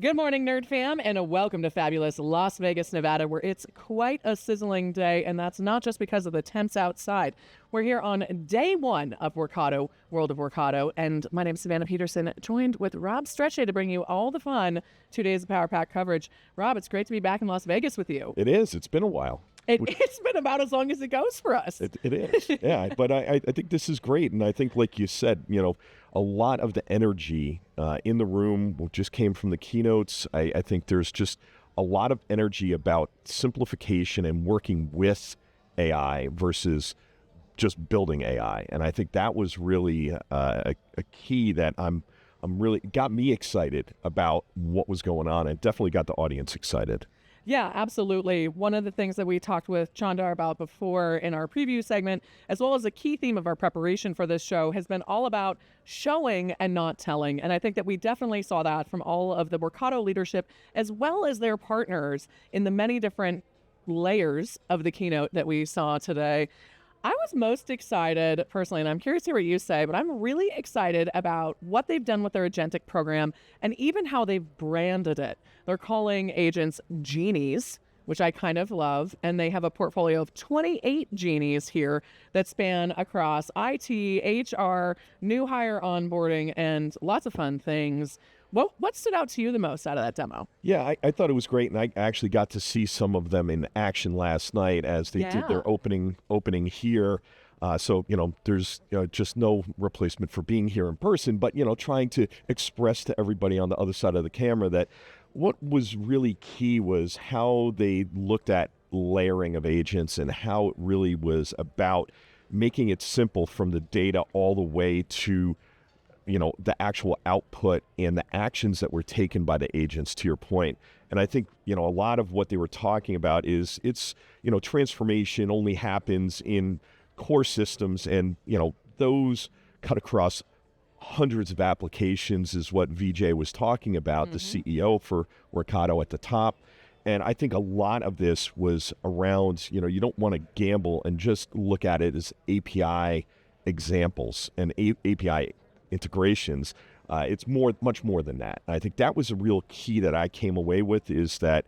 Good morning, Nerd Fam, and welcome to fabulous Las Vegas, Nevada, where it's quite a sizzling day, and that's not just because of the temps outside. We're here on day one of Workato, World of Workato, and my name is Savannah Peterson, joined with Rob Strechay to bring you all the fun 2 days of Power Pack coverage. Rob, it's great to be back in Las Vegas with you. It is. It's been a while. It's been about as long as it goes for us. It is. Yeah, but I think this is great, and I think, like you said, a lot of the energy in the room just came from the keynotes. I think there's just a lot of energy about simplification and working with AI versus just building AI, and I think that was really a key that I'm really got me excited about what was going on, and definitely got the audience excited. Yeah, absolutely. One of the things that we talked with Chandar about before in our preview segment, as well as a key theme of our preparation for this show, has been all about showing and not telling. And I think that we definitely saw that from all of the Workato leadership, as well as their partners in the many different layers of the keynote that we saw today. I was most excited personally, and I'm curious to hear what you say, but I'm really excited about what they've done with their Agentic program and even how they've branded it. They're calling agents Genies, which I kind of love, and they have a portfolio of 28 Genies here that span across IT, HR, new hire onboarding, and lots of fun things. What stood out to you the most out of that demo? Yeah, I thought it was great, and I actually got to see some of them in action last night as they did their opening here. So, there's just no replacement for being here in person, but, trying to express to everybody on the other side of the camera that what was really key was how they looked at layering of agents and how it really was about making it simple from the data all the way to the actual output and the actions that were taken by the agents, to your point. And I think, a lot of what they were talking about is transformation only happens in core systems, and, those cut across hundreds of applications is what Vijay was talking about, the CEO for Workato at the top. And I think a lot of this was around, you don't want to gamble and just look at it as API examples and API integrations. It's much more than that. I think that was a real key that I came away with, is that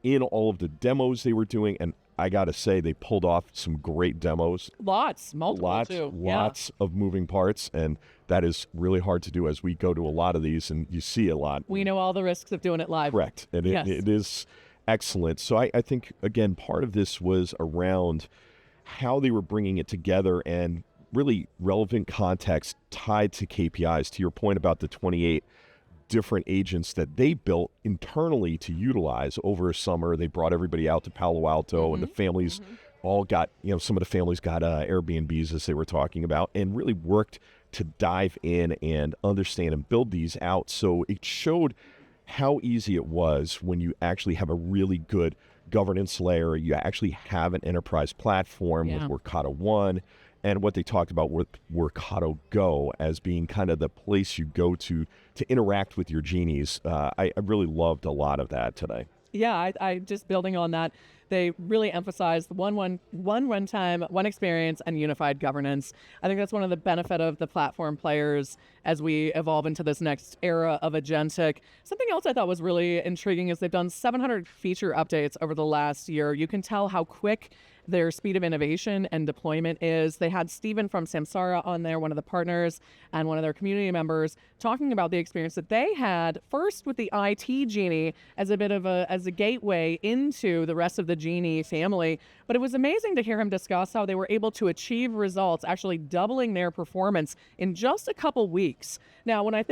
in all of the demos they were doing, and I got to say, they pulled off some great demos. Multiple too. Lots of moving parts, and that is really hard to do as we go to a lot of these, and you see a lot. We know all the risks of doing it live. Correct, and it is excellent. So I think, again, part of this was around how they were bringing it together and really relevant context tied to KPIs. To your point about the 28 different agents that they built internally to utilize over a summer. They brought everybody out to Palo Alto, and the families all got, some of the families got Airbnbs, as they were talking about, and really worked to dive in and understand and build these out. So it showed how easy it was when you actually have a really good governance layer. You actually have an enterprise platform with Workato One, and what they talked about with Workato Go as being kind of the place you go to interact with your Genies. I really loved a lot of that today. Yeah, I just building on that, they really emphasized one runtime, one experience, and unified governance. I think that's one of the benefit of the platform players as we evolve into this next era of agentic. Something else I thought was really intriguing is they've done 700 feature updates over the last year. You can tell how quick their speed of innovation and deployment is. They had Steven from Samsara on there, one of the partners and one of their community members, talking about the experience that they had first with the IT Genie as a bit of as a gateway into the rest of the Genie family. But it was amazing to hear him discuss how they were able to achieve results, actually doubling their performance in just a couple weeks. Now, when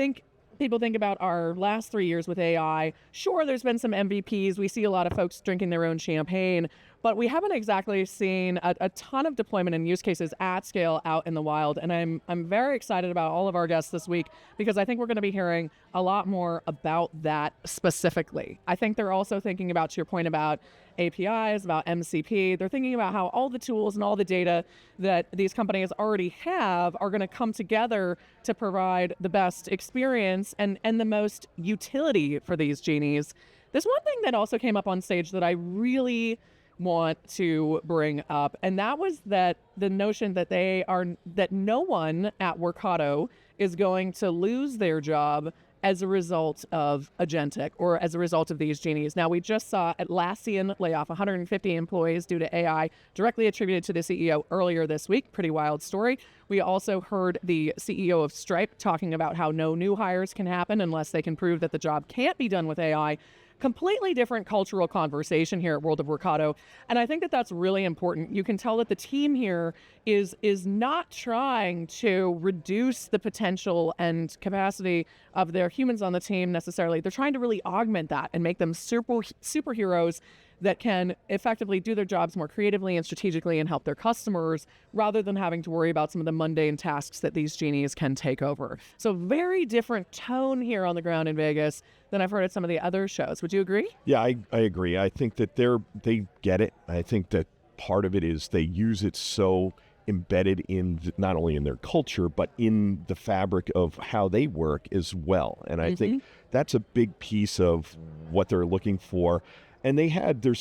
people think about our last 3 years with AI, sure, there's been some MVPs. We see a lot of folks drinking their own champagne, but we haven't exactly seen a ton of deployment and use cases at scale out in the wild. And I'm very excited about all of our guests this week, because I think we're going to be hearing a lot more about that specifically. I think they're also thinking about, to your point about APIs, about MCP, they're thinking about how all the tools and all the data that these companies already have are going to come together to provide the best experience and the most utility for these Genies. There's one thing that also came up on stage that I really want to bring up, and that was that the notion that that no one at Workato is going to lose their job as a result of Agentic or as a result of these Genies. Now, we just saw Atlassian lay off 150 employees due to AI, directly attributed to the CEO earlier this week. Pretty wild story. We also heard the CEO of Stripe talking about how no new hires can happen unless they can prove that the job can't be done with AI. Completely different cultural conversation here at World of Workato. And I think that that's really important. You can tell that the team here is not trying to reduce the potential and capacity of their humans on the team necessarily. They're trying to really augment that and make them superheroes that can effectively do their jobs more creatively and strategically and help their customers, rather than having to worry about some of the mundane tasks that these Genies can take over. So very different tone here on the ground in Vegas than I've heard at some of the other shows. Would you agree? Yeah, I agree. I think that they get it. I think that part of it is they use it so embedded in not only in their culture, but in the fabric of how they work as well. And I think that's a big piece of what they're looking for. And they had their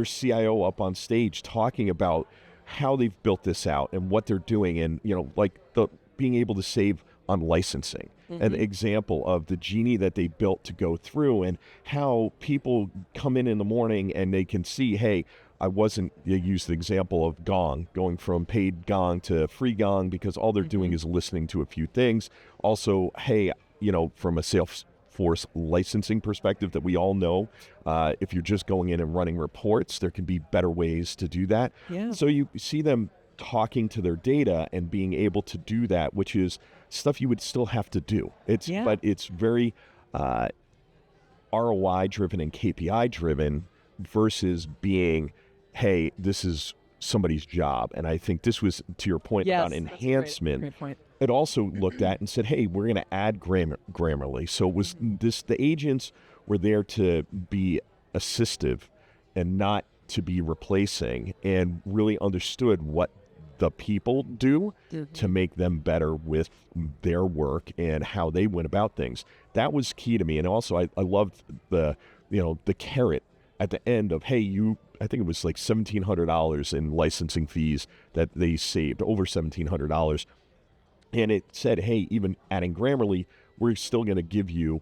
CIO up on stage talking about how they've built this out and what they're doing, and like the being able to save on licensing. An example of the Genie that they built to go through, and how people come in the morning and they can see, hey, they used the example of Gong, going from paid Gong to free Gong, because all they're doing is listening to a few things. Also, hey, from a Salesforce licensing perspective that we all know, if you're just going in and running reports, there can be better ways to do that. Yeah. So you see them talking to their data and being able to do that, which is stuff you would still have to do. But it's very ROI-driven and KPI-driven versus being, hey, this is somebody's job. And I think this was, to your point about enhancement, great point. It also looked at and said, hey, we're going to add Grammarly. So it was the agents were there to be assistive and not to be replacing, and really understood what the people do to make them better with their work and how they went about things. That was key to me. And also I loved the carrot at the end of, hey, I think it was like $1,700 in licensing fees that they saved, over $1,700. And it said, hey, even adding Grammarly, we're still going to give you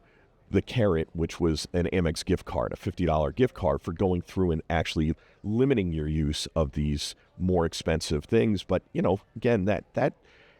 the carrot, which was an Amex gift card, a $50 gift card for going through and actually limiting your use of these more expensive things. But, again, that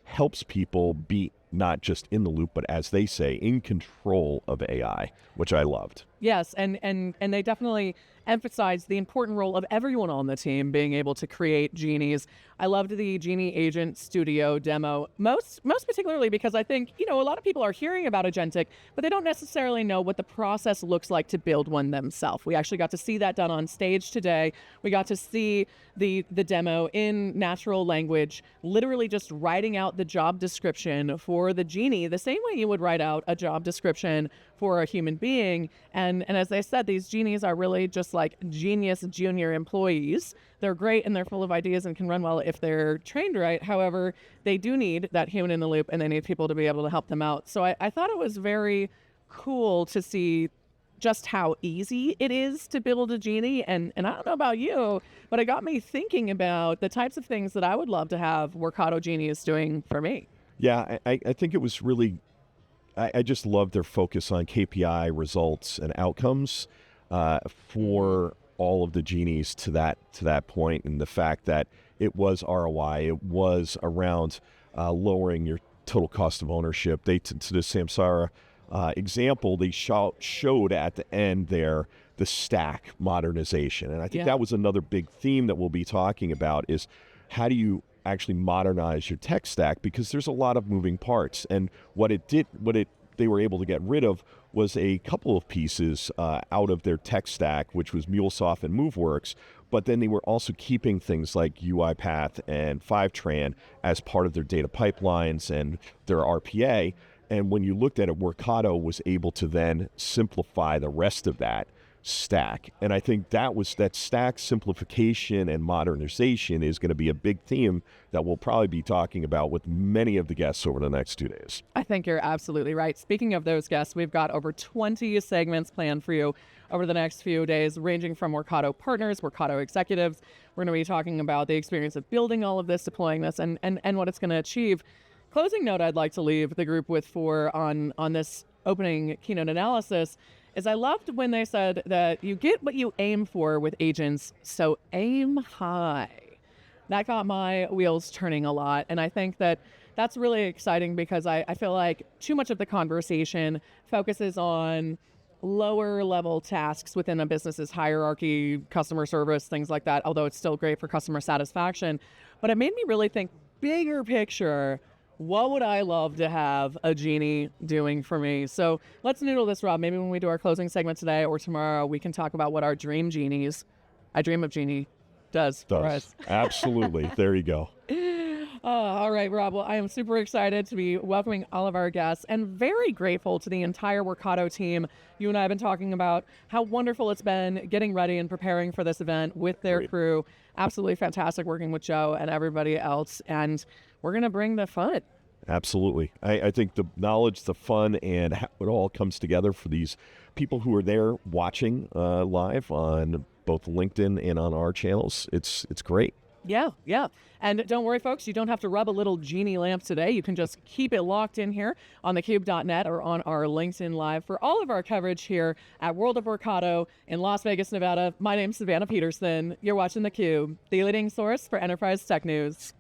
helps people be not just in the loop, but as they say, in control of AI, which I loved. Yes, and they definitely emphasize the important role of everyone on the team being able to create Genies. I loved the Genie Agent Studio demo, most particularly because I think, a lot of people are hearing about Agentic, but they don't necessarily know what the process looks like to build one themselves. We actually got to see that done on stage today. We got to see the demo in natural language, literally just writing out the job description for the Genie the same way you would write out a job description for a human being. And as I said, these Genies are really just like genius junior employees. They're great and they're full of ideas and can run well if they're trained right. However, they do need that human in the loop, and they need people to be able to help them out. So I thought it was very cool to see just how easy it is to build a Genie. And I don't know about you, but it got me thinking about the types of things that I would love to have Workato Genies doing for me. Yeah, I think it was really, I just love their focus on KPI results and outcomes for all of the Genies to that point, and the fact that it was ROI, it was around lowering your total cost of ownership. To the Samsara example, they showed at the end there the stack modernization, and I think that was another big theme that we'll be talking about, is how do you actually modernize your tech stack, because there's a lot of moving parts. And what they were able to get rid of was a couple of pieces out of their tech stack, which was MuleSoft and MoveWorks, but then they were also keeping things like UiPath and Fivetran as part of their data pipelines and their RPA. And when you looked at it, Workato was able to then simplify the rest of that stack. And I think that stack simplification and modernization is going to be a big theme that we'll probably be talking about with many of the guests over the next 2 days. I think you're absolutely right. Speaking of those guests, we've got over 20 segments planned for you over the next few days, ranging from Workato partners, Workato executives. We're going to be talking about the experience of building all of this, deploying this, and what it's going to achieve. Closing note I'd like to leave the group with on this opening keynote analysis is I loved when they said that you get what you aim for with agents, so aim high. That got my wheels turning a lot. And I think that that's really exciting because I feel like too much of the conversation focuses on lower level tasks within a business's hierarchy, customer service, things like that, although it's still great for customer satisfaction. But it made me really think bigger picture. What would I love to have a Genie doing for me? So let's noodle this, Rob. Maybe when we do our closing segment today or tomorrow, we can talk about what our dream Genies, I dream of Genie, does for us. Absolutely. There you go. All right, Rob. Well, I am super excited to be welcoming all of our guests and very grateful to the entire Workato team. You and I have been talking about how wonderful it's been getting ready and preparing for this event with their crew. Absolutely fantastic working with Joe and everybody else. And we're going to bring the fun. Absolutely. I think the knowledge, the fun, and how it all comes together for these people who are there watching live on both LinkedIn and on our channels, it's great. Yeah. And don't worry, folks, you don't have to rub a little Genie lamp today. You can just keep it locked in here on thecube.net or on our LinkedIn Live for all of our coverage here at World of Workato in Las Vegas, Nevada. My name's Savannah Peterson. You're watching theCUBE, the leading source for enterprise tech news.